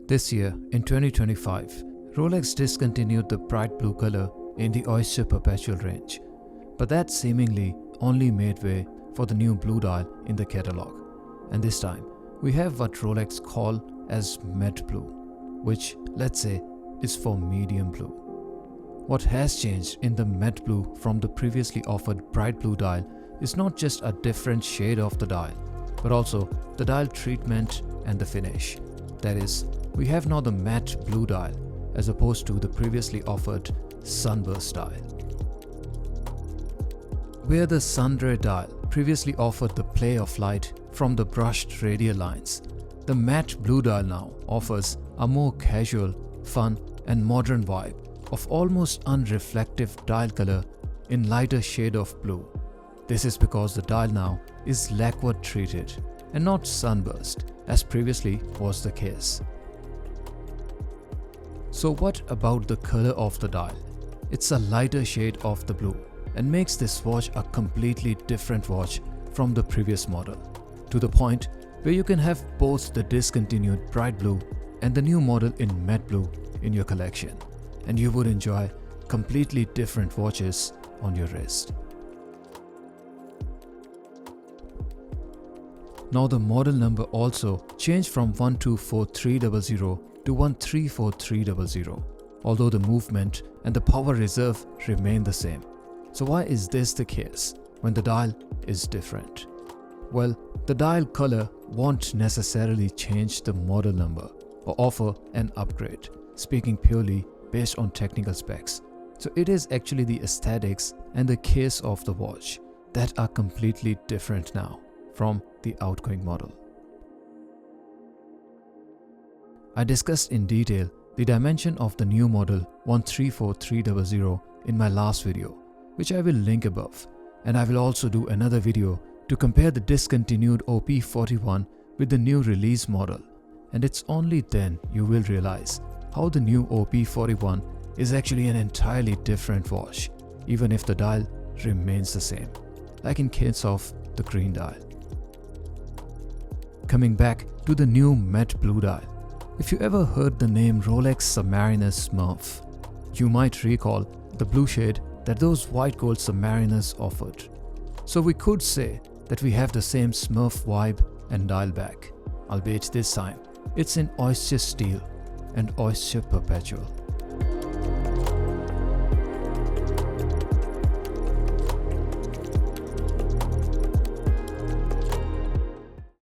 This year, in 2025, Rolex discontinued the bright blue color in the Oyster Perpetual range, but that seemingly only made way for the new blue dial in the catalog. And this time, we have what Rolex call as matte blue, which, let's say, is for medium blue. What has changed in the matte blue from the previously offered bright blue dial is not just a different shade of the dial, but also the dial treatment and the finish. That is, we have now the matte blue dial as opposed to the previously offered sunburst dial. Where the sun-ray dial previously offered the play of light from the brushed radial lines, the matte blue dial now offers a more casual, fun and modern vibe of almost unreflective dial color in lighter shade of blue. This is because the dial now is lacquer treated and not sunburst as previously was the case. So what about the color of the dial? It's a lighter shade of the blue and makes this watch a completely different watch from the previous model, to the point where you can have both the discontinued bright blue and the new model in matte blue in your collection, and you would enjoy completely different watches on your wrist. Now the model number also changed from 124300 to 134300, although the movement and the power reserve remain the same. So why is this the case when the dial is different? Well, the dial color won't necessarily change the model number or offer an upgrade, speaking purely based on technical specs. So it is actually the aesthetics and the case of the watch that are completely different now from the outgoing model. I discussed in detail the dimension of the new model 134300 in my last video, which I will link above, and I will also do another video to compare the discontinued OP41 with the new release model, and it's only then you will realize how the new OP41 is actually an entirely different watch, even if the dial remains the same, like in case of the green dial. Coming back to the new matte blue dial, if you ever heard the name Rolex Submariners Smurf, you might recall the blue shade that those white gold Submariners offered. So we could say that we have the same Smurf vibe and dial back, albeit this time it's in Oyster steel and Oyster Perpetual.